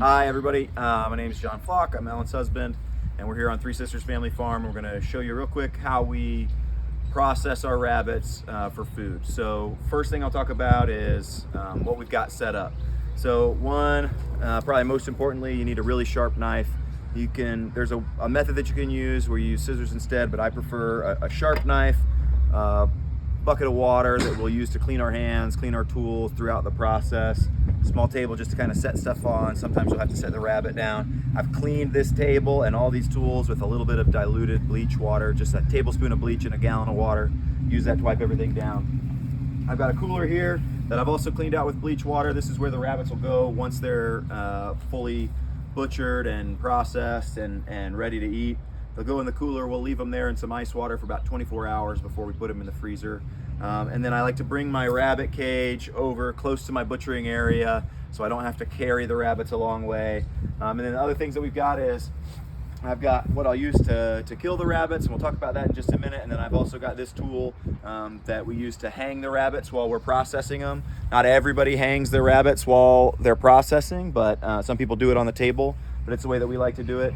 Hi everybody, my name is John Flock. I'm Ellen's husband, and we're here on Three Sisters Family Farm. We're going to show you real quick how we process our rabbits for food. So first thing I'll talk about is what we've got set up. So one, probably most importantly, you need a really sharp knife. There's a method that you can use where you use scissors instead, but I prefer a sharp knife, bucket of water that we'll use to clean our hands, clean our tools throughout the process. Small table just to kind of set stuff on. Sometimes you'll have to set the rabbit down. I've cleaned this table and all these tools with a little bit of diluted bleach water, just a tablespoon of bleach in a gallon of water. Use that to wipe everything down. I've got a cooler here that I've also cleaned out with bleach water. This is where the rabbits will go once they're fully butchered and processed and ready to eat. They'll go in the cooler. We'll leave them there in some ice water for about 24 hours before we put them in the freezer. And then I like to bring my rabbit cage over close to my butchering area so I don't have to carry the rabbits a long way. And then the other things that we've got is I've got what I'll use to kill the rabbits, and we'll talk about that in just a minute. And then I've also got this tool that we use to hang the rabbits while we're processing them. Not everybody hangs their rabbits while they're processing, but some people do it on the table, but it's the way that we like to do it.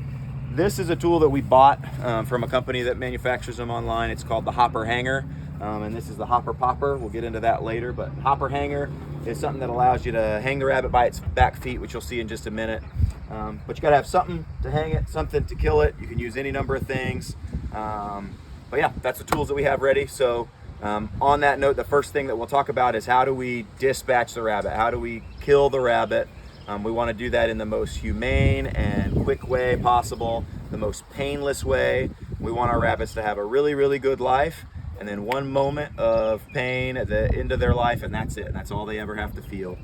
This is a tool that we bought from a company that manufactures them online. It's called the Hopper Hanger, and this is the Hopper Popper. We'll get into that later, but Hopper Hanger is something that allows you to hang the rabbit by its back feet, which you'll see in just a minute. But you gotta have something to hang it, something to kill it. You can use any number of things. But yeah, that's the tools that we have ready. So on that note, the first thing that we'll talk about is how do we dispatch the rabbit? How do we kill the rabbit? We want to do that in the most humane and quick way possible, the most painless way. We want our rabbits to have a really, really good life, and then one moment of pain at the end of their life, and that's it. That's all they ever have to feel.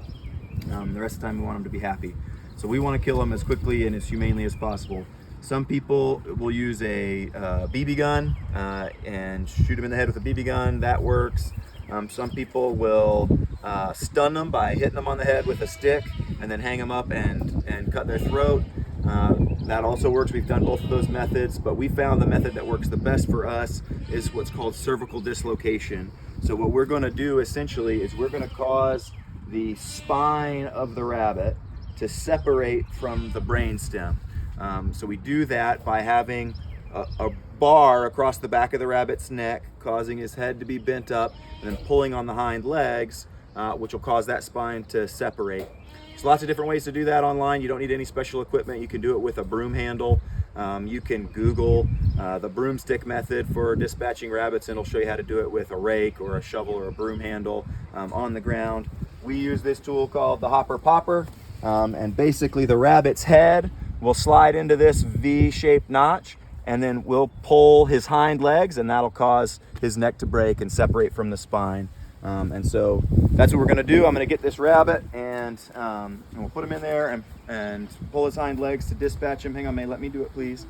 The rest of the time we want them to be happy. So we want to kill them as quickly and as humanely as possible. Some people will use a BB gun and shoot them in the head with a BB gun. That works. Some people will stun them by hitting them on the head with a stick and then hang them up and cut their throat. That also works. We've done both of those methods, but we found the method that works the best for us is what's called cervical dislocation. So what we're going to do essentially is we're going to cause the spine of the rabbit to separate from the brainstem. So we do that by having a bar across the back of the rabbit's neck, causing his head to be bent up, and then pulling on the hind legs, which will cause that spine to separate. There's lots of different ways to do that online. You don't need any special equipment. You can do it with a broom handle. You can Google the broomstick method for dispatching rabbits, and it'll show you how to do it with a rake or a shovel or a broom handle on the ground. We use this tool called the Hopper Popper, and basically the rabbit's head will slide into this V-shaped notch, and then we'll pull his hind legs, and that'll cause his neck to break and separate from the spine. And so that's what we're gonna do. I'm gonna get this rabbit and we'll put him in there and pull his hind legs to dispatch him. Hang on, May, let me do it, please.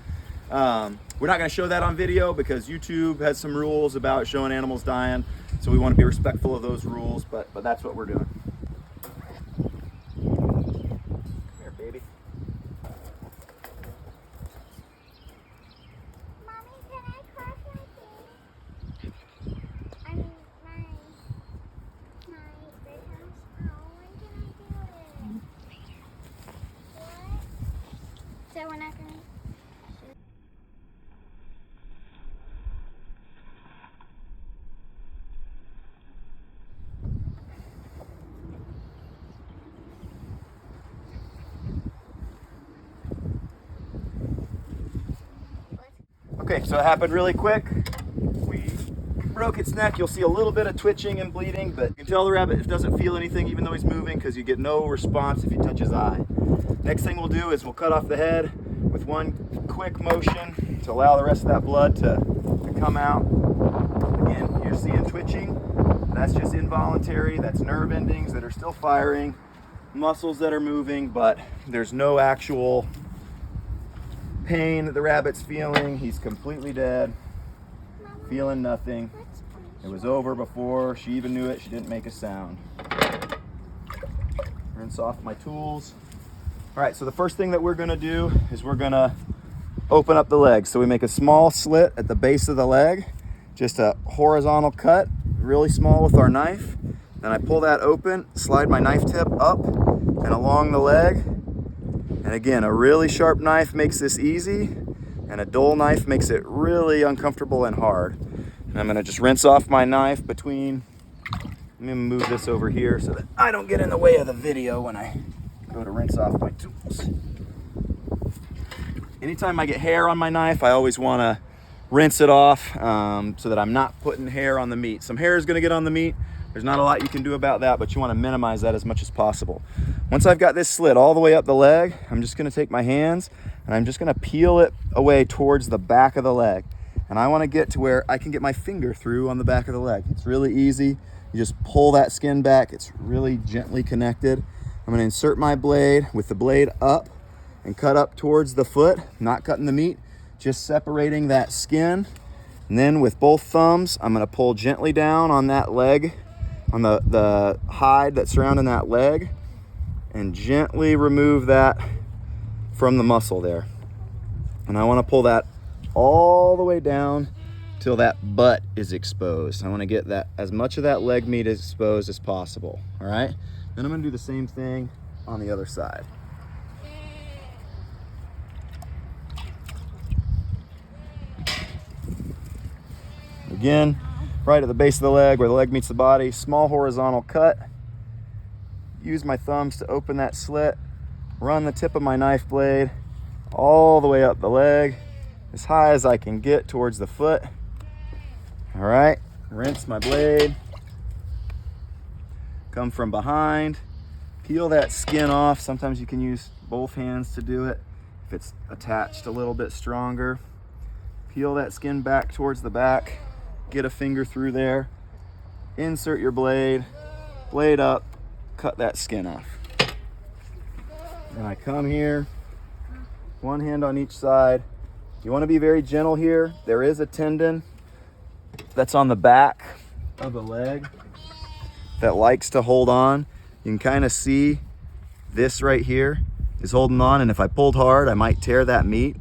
We're not gonna show that on video because YouTube has some rules about showing animals dying. So we wanna be respectful of those rules, but that's what we're doing. Come here, baby. So we're not gonna. Okay, so it happened really quick. We broke its neck. You'll see a little bit of twitching and bleeding, but you can tell the rabbit doesn't feel anything even though he's moving because you get no response if you touch his eye. Next thing we'll do is we'll cut off the head with one quick motion to allow the rest of that blood to come out. Again, you're seeing twitching. That's just involuntary. That's nerve endings that are still firing, muscles that are moving, but there's no actual pain that the rabbit's feeling. He's completely dead, feeling nothing. It was over before she even knew it. She didn't make a sound. Rinse off my tools. All right, so the first thing that we're gonna do is we're gonna open up the leg. So we make a small slit at the base of the leg, just a horizontal cut, really small with our knife. Then I pull that open, slide my knife tip up and along the leg, and And again, a really sharp knife makes this easy, and a dull knife makes it really uncomfortable and hard. And I'm gonna just rinse off my knife between, let me move this over here so that I don't get in the way of the video when I go to rinse off my tools. Anytime I get hair on my knife, I always wanna rinse it off so that I'm not putting hair on the meat. Some hair is gonna get on the meat. There's not a lot you can do about that, but you wanna minimize that as much as possible. Once I've got this slit all the way up the leg, I'm just gonna take my hands and I'm just gonna peel it away towards the back of the leg. And I wanna get to where I can get my finger through on the back of the leg. It's really easy. You just pull that skin back. It's really gently connected. I'm gonna insert my blade with the blade up and cut up towards the foot, not cutting the meat, just separating that skin. And then with both thumbs, I'm gonna pull gently down on that leg, on the hide that's surrounding that leg, and gently remove that from the muscle there. And I wanna pull that all the way down till that butt is exposed. I wanna get that as much of that leg meat exposed as possible, all right? Then I'm gonna do the same thing on the other side. Again, right at the base of the leg where the leg meets the body, small horizontal cut. Use my thumbs to open that slit, run the tip of my knife blade all the way up the leg, as high as I can get towards the foot. All right, rinse my blade, come from behind, peel that skin off. Sometimes you can use both hands to do it if it's attached a little bit stronger. Peel that skin back towards the back, get a finger through there, insert your blade, blade up, cut that skin off. And I come here, one hand on each side. You want to be very gentle here. There is a tendon that's on the back of the leg that likes to hold on. You can kind of see this right here is holding on, and if I pulled hard, I might tear that meat.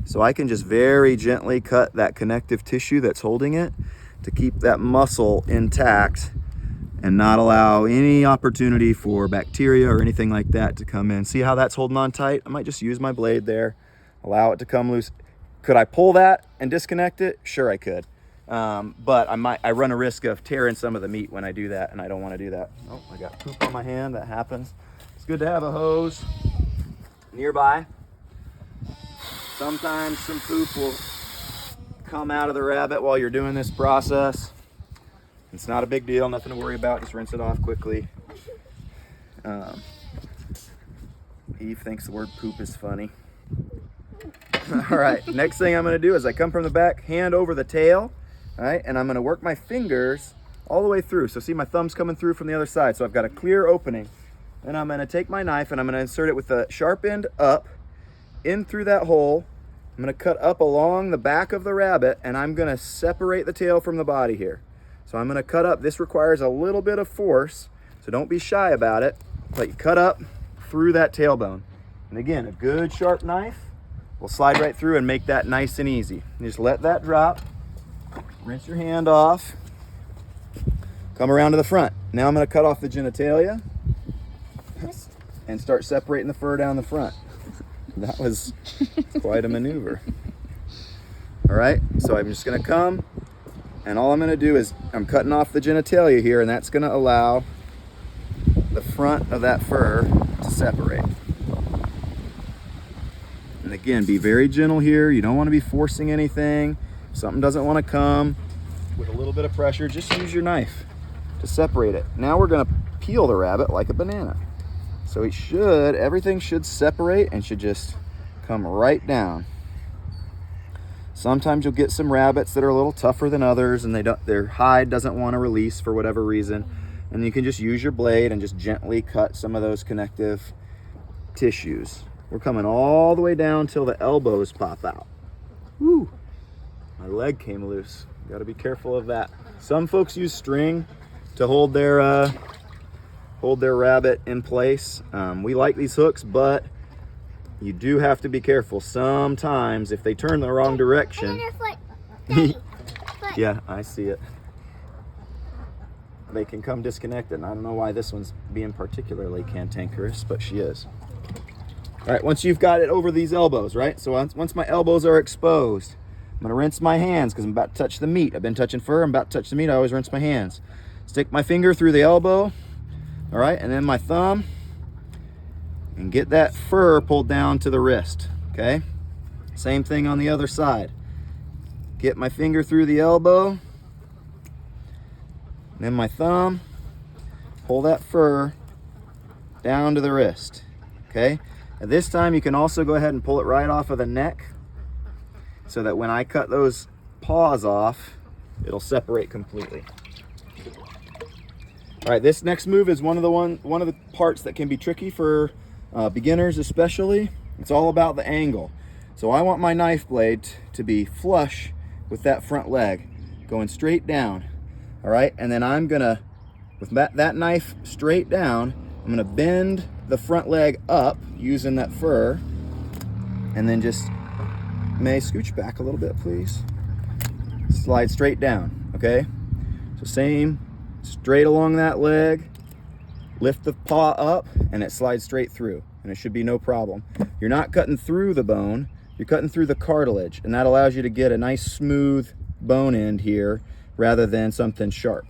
So I can just very gently cut that connective tissue that's holding it to keep that muscle intact and not allow any opportunity for bacteria or anything like that to come in. See how that's holding on tight? I might just use my blade there, allow it to come loose. Could I pull that and disconnect it? Sure I could. But I run a risk of tearing some of the meat when I do that, and I don't want to do that. Oh, I got poop on my hand, that happens. It's good to have a hose nearby. Sometimes some poop will come out of the rabbit while you're doing this process. It's not a big deal, nothing to worry about, just rinse it off quickly. Eve thinks the word poop is funny. All right, next thing I'm gonna do is I come from the back, hand over the tail, all right, and I'm gonna work my fingers all the way through. So see my thumb's coming through from the other side, so I've got a clear opening. Then I'm gonna take my knife and I'm gonna insert it with the sharp end up, in through that hole. I'm gonna cut up along the back of the rabbit, and I'm gonna separate the tail from the body here. So I'm gonna cut up. This requires a little bit of force, so don't be shy about it, but you cut up through that tailbone. And again, a good sharp knife will slide right through and make that nice and easy. You just let that drop, rinse your hand off, come around to the front. Now I'm gonna cut off the genitalia and start separating the fur down the front. That was quite a maneuver. All right, so I'm just gonna come, and all I'm gonna do is I'm cutting off the genitalia here, and that's gonna allow the front of that fur to separate. And again, be very gentle here. You don't wanna be forcing anything. If something doesn't wanna come, with a little bit of pressure, just use your knife to separate it. Now we're gonna peel the rabbit like a banana. So everything should separate and should just come right down. Sometimes you'll get some rabbits that are a little tougher than others, and their hide doesn't want to release for whatever reason. And you can just use your blade and just gently cut some of those connective tissues. We're coming all the way down till the elbows pop out. Woo! My leg came loose. Got to be careful of that. Some folks use string to hold their rabbit in place. We like these hooks, but you do have to be careful. Sometimes if they turn the wrong direction, yeah, I see it. They can come disconnected. And I don't know why this one's being particularly cantankerous, but she is. All right, once you've got it over these elbows, right? So once my elbows are exposed, I'm gonna rinse my hands because I'm about to touch the meat. I've been touching fur, I'm about to touch the meat, I always rinse my hands. Stick my finger through the elbow, all right, and then my thumb, and get that fur pulled down to the wrist, okay? Same thing on the other side. Get my finger through the elbow, then my thumb, pull that fur down to the wrist, okay? At this time, you can also go ahead and pull it right off of the neck so that when I cut those paws off, it'll separate completely. All right, this next move is one of the parts that can be tricky for beginners especially. It's all about the angle. So I want my knife blade to be flush with that front leg, going straight down, all right? And then I'm gonna, with that knife straight down, I'm gonna bend the front leg up using that fur, and then just may scooch back a little bit, please. Slide straight down, okay? So same, straight along that leg, lift the paw up, and it slides straight through, and it should be no problem. You're not cutting through the bone, you're cutting through the cartilage, and that allows you to get a nice smooth bone end here rather than something sharp.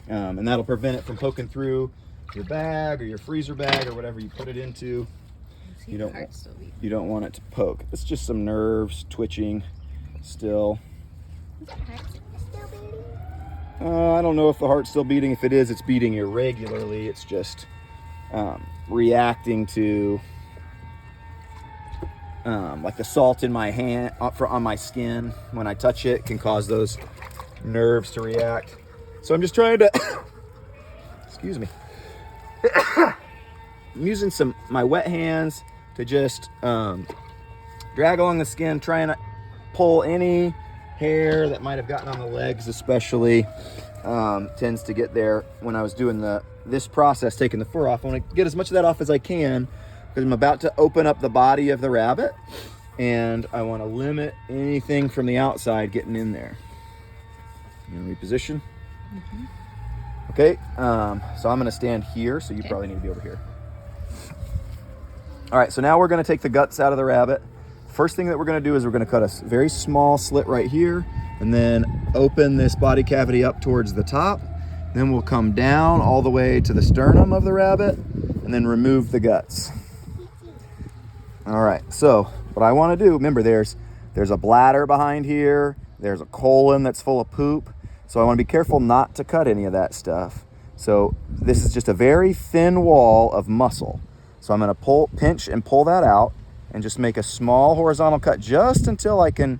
And that'll prevent it from poking through your bag or your freezer bag or whatever you put it into. You don't want it to poke. It's just some nerves twitching still. Is the heart still beating? I don't know if the heart's still beating. If it is, it's beating irregularly. It's just reacting to like the salt in my hand on my skin. When I touch it, can cause those nerves to react. So I'm just trying to excuse me. I'm using my wet hands to just drag along the skin, trying to pull any hair that might have gotten on the legs, especially tends to get there when I was doing this process, taking the fur off. I want to get as much of that off as I can because I'm about to open up the body of the rabbit, and I want to limit anything from the outside getting in there. You want to reposition? Mm-hmm. Okay, so I'm gonna stand here, so you probably need to be over here. All right, so now we're gonna take the guts out of the rabbit. First thing that we're gonna do is we're gonna cut a very small slit right here, and then open this body cavity up towards the top. Then we'll come down all the way to the sternum of the rabbit, and then remove the guts. All right, so what I wanna do, remember there's a bladder behind here, there's a colon that's full of poop. So I want to be careful not to cut any of that stuff. So this is just a very thin wall of muscle. So I'm going to pinch and pull that out and just make a small horizontal cut just until I can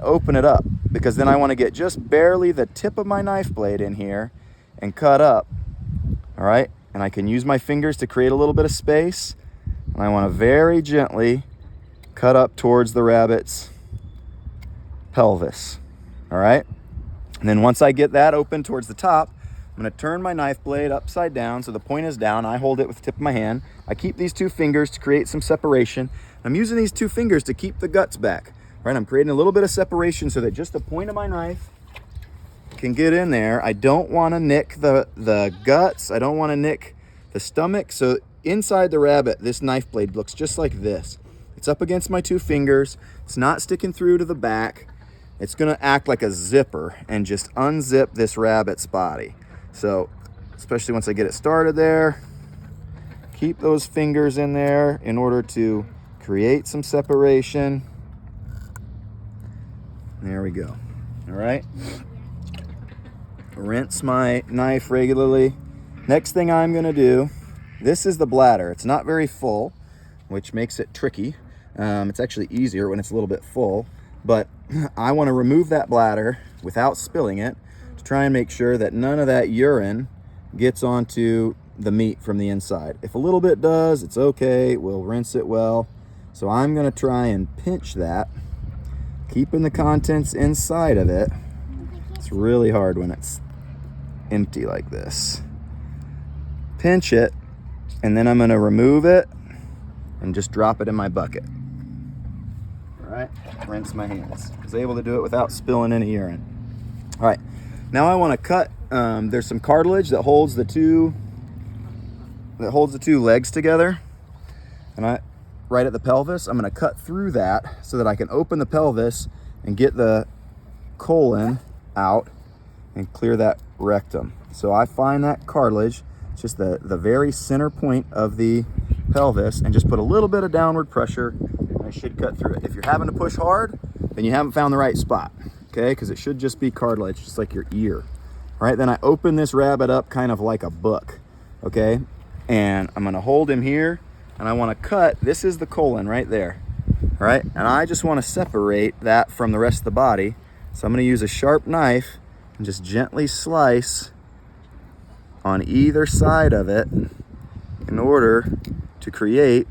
open it up, because then I want to get just barely the tip of my knife blade in here and cut up. All right. And I can use my fingers to create a little bit of space. And I want to very gently cut up towards the rabbit's pelvis. All right. And then once I get that open towards the top, I'm gonna turn my knife blade upside down so the point is down. I hold it with the tip of my hand. I keep these two fingers to create some separation. I'm using these two fingers to keep the guts back, right? I'm creating a little bit of separation so that just the point of my knife can get in there. I don't wanna nick the guts. I don't wanna nick the stomach. So inside the rabbit, this knife blade looks just like this. It's up against my two fingers. It's not sticking through to the back. It's gonna act like a zipper and just unzip this rabbit's body. So, especially once I get it started there, keep those fingers in there in order to create some separation. There we go. All right. Rinse my knife regularly. Next thing I'm gonna do, this is the bladder. It's not very full, which makes it tricky. It's actually easier when it's a little bit full. But I want to remove that bladder without spilling it to try and make sure that none of that urine gets onto the meat from the inside. If a little bit does, it's okay. We'll rinse it well. So I'm going to try and pinch that, keeping the contents inside of it. It's really hard when it's empty like this. Pinch it, and then I'm going to remove it and just drop it in my bucket. All right, rinse my hands. I was able to do it without spilling any urine. All right, now I want to cut. There's some cartilage that holds the two legs together, and right at the pelvis, I'm gonna cut through that so that I can open the pelvis and get the colon out and clear that rectum. So I find that cartilage, just the very center point of the pelvis, and just put a little bit of downward pressure, and I should cut through it. If you're having to push hard, then you haven't found the right spot, okay? Because it should just be cartilage, just like your ear. All right, then I open this rabbit up kind of like a book, okay? And I'm gonna hold him here, and I wanna cut, this is the colon right there, all right? And I just wanna separate that from the rest of the body. So I'm gonna use a sharp knife and just gently slice on either side of it in order to create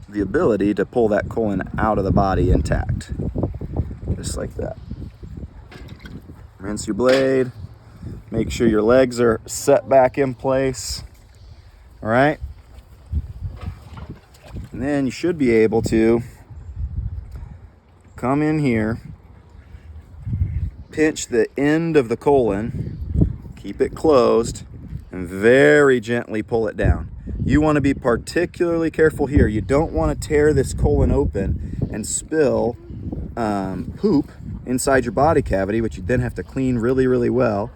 the ability to pull that colon out of the body intact. Just like that. Rinse your blade. Make sure your legs are set back in place. All right. And then you should be able to come in here, pinch the end of the colon, keep it closed, and very gently pull it down. You want to be particularly careful here. You don't want to tear this colon open and spill poop inside your body cavity, which you then have to clean really, really well.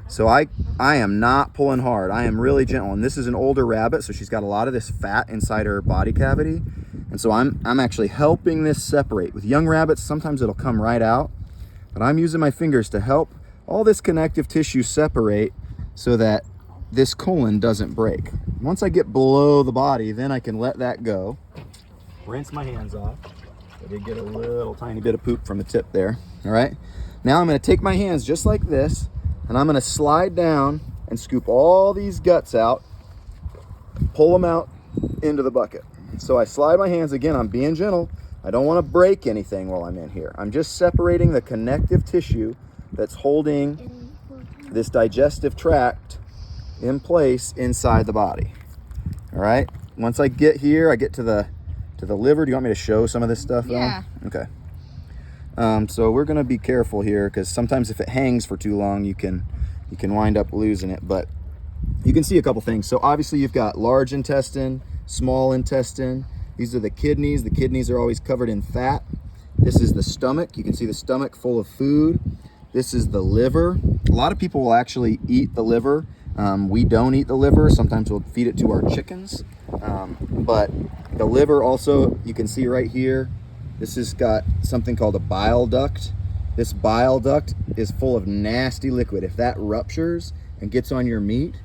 So I am not pulling hard. I am really gentle. And this is an older rabbit, so she's got a lot of this fat inside her body cavity. And so I'm actually helping this separate. With young rabbits, sometimes it'll come right out, but I'm using my fingers to help all this connective tissue separate so that this colon doesn't break. Once I get below the body, then I can let that go. Rinse my hands off. I did get a little tiny bit of poop from the tip there. All right. Now I'm going to take my hands just like this, and I'm going to slide down and scoop all these guts out, pull them out into the bucket. So I slide my hands again. I'm being gentle. I don't want to break anything while I'm in here. I'm just separating the connective tissue that's holding this digestive tract in place inside the body. All right. Once I get here, I get to the liver. Do you want me to show some of this stuff? Yeah. Okay. So we're gonna be careful here because sometimes if it hangs for too long, you can wind up losing it. But you can see a couple things. So obviously you've got large intestine, small intestine. These are the kidneys. The kidneys are always covered in fat. This is the stomach. You can see the stomach full of food. This is the liver. A lot of people will actually eat the liver. We don't eat the liver. Sometimes we'll feed it to our chickens. But the liver also, you can see right here, this has got something called a bile duct. This bile duct is full of nasty liquid. If that ruptures and gets on your meat,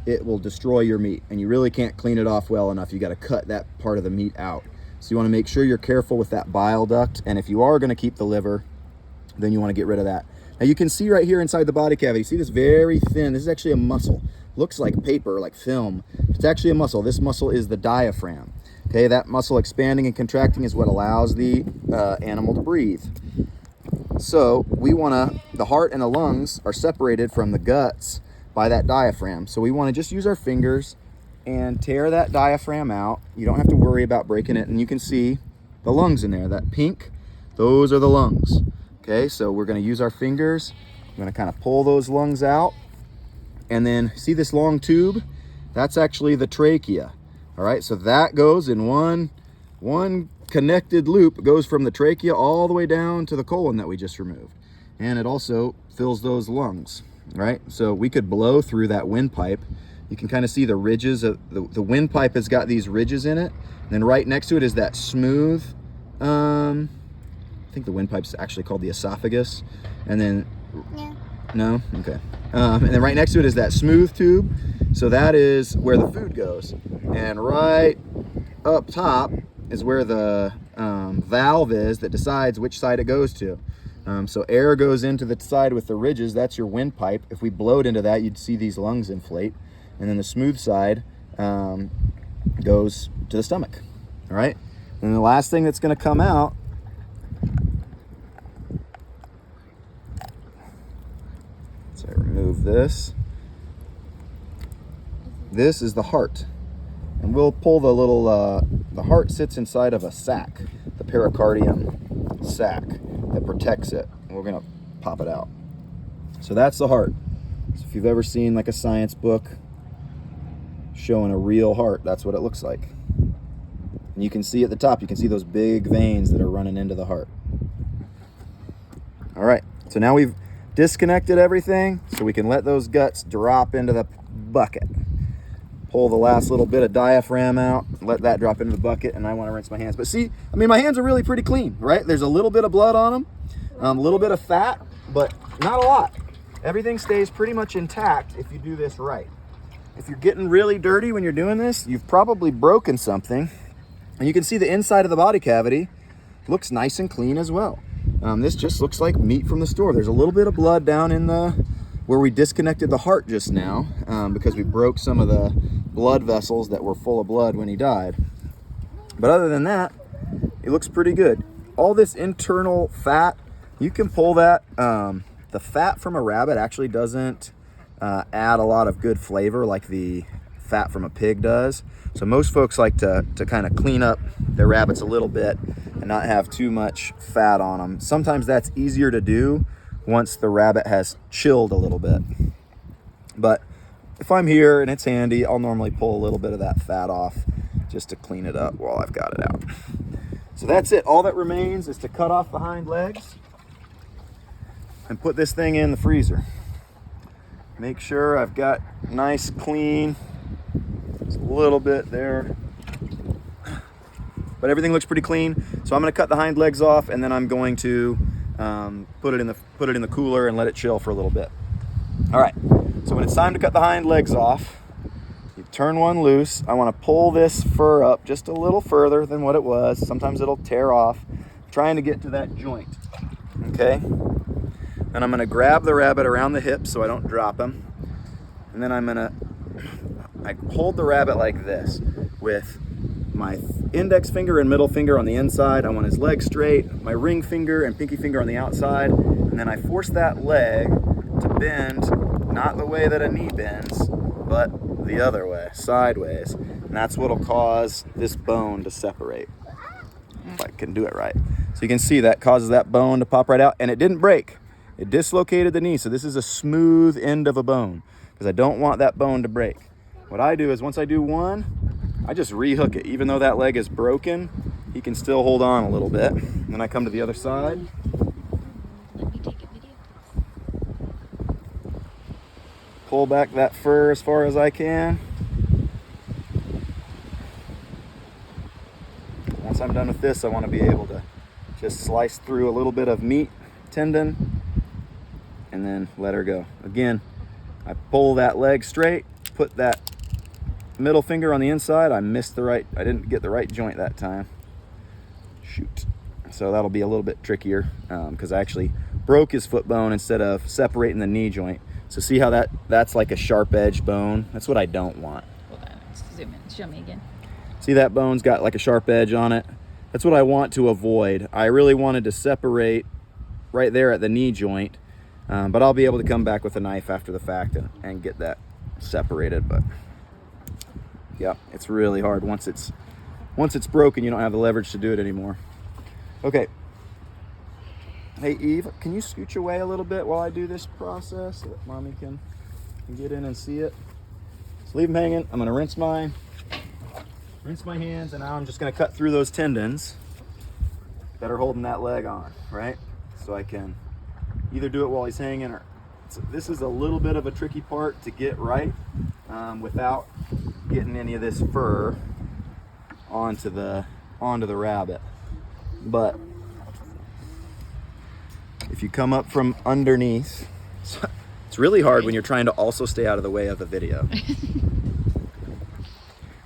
it will destroy your meat, and you really can't clean it off well enough. You got to cut that part of the meat out. So you want to make sure you're careful with that bile duct, and if you are going to keep the liver, then you want to get rid of that. Now you can see right here inside the body cavity, see this very thin, this is actually a muscle. Looks like paper, like film. It's actually a muscle. This muscle is the diaphragm. Okay, that muscle expanding and contracting is what allows the animal to breathe. So the heart and the lungs are separated from the guts by that diaphragm. So we want to just use our fingers and tear that diaphragm out. You don't have to worry about breaking it. And you can see the lungs in there, that pink, those are the lungs. Okay, so we're going to use our fingers. I'm going to kind of pull those lungs out. And then see this long tube? That's actually the trachea. All right, so that goes in one connected loop. It goes from the trachea all the way down to the colon that we just removed. And it also fills those lungs, right? So we could blow through that windpipe. You can kind of see the ridges of the windpipe has got these ridges in it. And then right next to it is that smooth, I think the windpipe's actually called the esophagus. And then, Yeah. no? Okay. And then right next to it is that smooth tube. So that is where the food goes. And right up top is where the valve is that decides which side it goes to. So air goes into the side with the ridges. That's your windpipe. If we blowed into that, you'd see these lungs inflate. And then the smooth side goes to the stomach. All right. And the last thing that's going to come out so I remove this. This is the heart. And we'll pull the little, the heart sits inside of a sac, the pericardium sac that protects it. And we're gonna pop it out. So that's the heart. So if you've ever seen like a science book showing a real heart, that's what it looks like. And you can see at the top, you can see those big veins that are running into the heart. All right, so now we've disconnected everything, so we can let those guts drop into the bucket. Pull the last little bit of diaphragm out, let that drop into the bucket, and I want to rinse my hands. But see, I mean, my hands are really pretty clean, right? There's a little bit of blood on them, a little bit of fat, but not a lot. Everything stays pretty much intact if you do this right. If you're getting really dirty when you're doing this, you've probably broken something. And you can see the inside of the body cavity looks nice and clean as well. This just looks like meat from the store. There's a little bit of blood down in where we disconnected the heart just now, because we broke some of the blood vessels that were full of blood when he died. But other than that, it looks pretty good. All this internal fat, you can pull that. The fat from a rabbit actually doesn't add a lot of good flavor like the fat from a pig does. So most folks like to kind of clean up their rabbits a little bit and not have too much fat on them. Sometimes that's easier to do once the rabbit has chilled a little bit. But if I'm here and it's handy, I'll normally pull a little bit of that fat off just to clean it up while I've got it out. So that's it. All that remains is to cut off the hind legs and put this thing in the freezer. Make sure I've got nice, clean, there's a little bit there, but everything looks pretty clean. So I'm going to cut the hind legs off, and then I'm going to put it in the cooler and let it chill for a little bit. All right. So when it's time to cut the hind legs off, you turn one loose. I want to pull this fur up just a little further than what it was. Sometimes it'll tear off. I'm trying to get to that joint. Okay. And I'm going to grab the rabbit around the hips so I don't drop him. And then I hold the rabbit like this with my index finger and middle finger on the inside. I want his leg straight, my ring finger and pinky finger on the outside. And then I force that leg to bend, not the way that a knee bends, but the other way, sideways. And that's what'll cause this bone to separate, if I can do it right. So you can see that causes that bone to pop right out, and it didn't break. It dislocated the knee, so this is a smooth end of a bone, because I don't want that bone to break. What I do is once I do one, I just rehook it. Even though that leg is broken, he can still hold on a little bit. And then I come to the other side. Let me take a video. Pull back that fur as far as I can. Once I'm done with this, I want to be able to just slice through a little bit of meat, tendon, and then let her go. Again, I pull that leg straight, put that middle finger on the inside. I didn't get the right joint that time. Shoot. So that'll be a little bit trickier because I actually broke his foot bone instead of separating the knee joint. So see how that's like a sharp edge bone? That's what I don't want. Hold on, let's zoom in. Show me again. See that bone's got like a sharp edge on it? That's what I want to avoid. I really wanted to separate right there at the knee joint, but I'll be able to come back with a knife after the fact and get that separated. But yeah, it's really hard. Once it's broken, you don't have the leverage to do it anymore. Okay. Hey Eve, can you scooch away a little bit while I do this process so that mommy can get in and see it? So leave them hanging. I'm gonna rinse my hands, and now I'm just gonna cut through those tendons that are holding that leg on, right? So I can either do it while he's hanging, or so this is a little bit of a tricky part to get right without getting any of this fur onto the rabbit. But if you come up from underneath, it's really hard when you're trying to also stay out of the way of the video.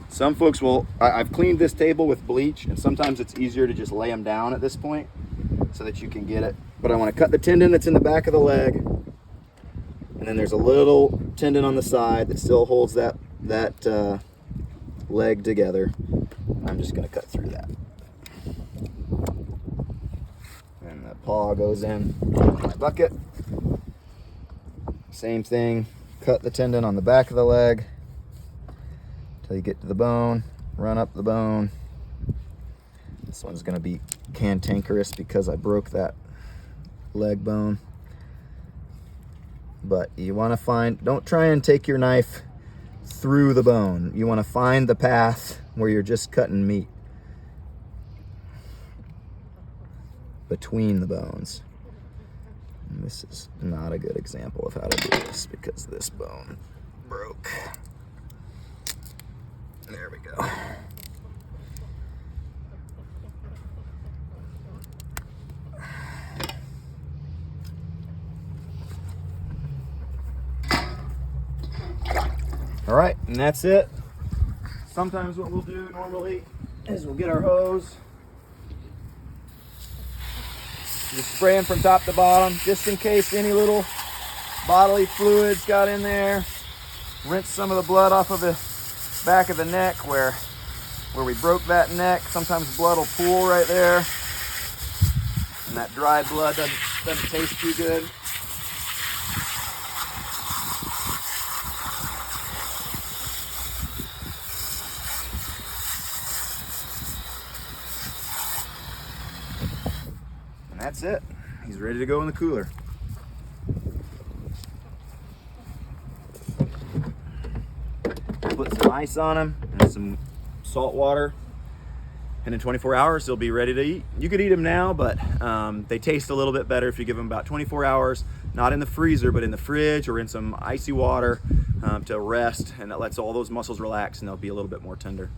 Some folks I've cleaned this table with bleach, and sometimes it's easier to just lay them down at this point so that you can get it. But I want to cut the tendon that's in the back of the leg, and then there's a little tendon on the side that still holds that leg together. I'm just going to cut through that. And the paw goes in my bucket. Same thing, cut the tendon on the back of the leg until you get to the bone, run up the bone. This one's going to be cantankerous because I broke that leg bone. But you want to don't try and take your knife through the bone. You want to find the path where you're just cutting meat. between the bones. And this is not a good example of how to do this because this bone broke. There we go. All right, and that's it. Sometimes what we'll do normally is we'll get our hose, just spraying from top to bottom, just in case any little bodily fluids got in there. Rinse some of the blood off of the back of the neck where we broke that neck. Sometimes blood will pool right there, and that dried blood doesn't taste too good. And that's it. He's ready to go in the cooler. Put some ice on him and some salt water, and in 24 hours he'll be ready to eat. You could eat them now, but they taste a little bit better if you give them about 24 hours, not in the freezer, but in the fridge or in some icy water to rest, and that lets all those muscles relax and they'll be a little bit more tender.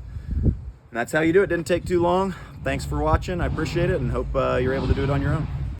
And that's how you do it. Didn't take too long. Thanks for watching. I appreciate it and hope you're able to do it on your own.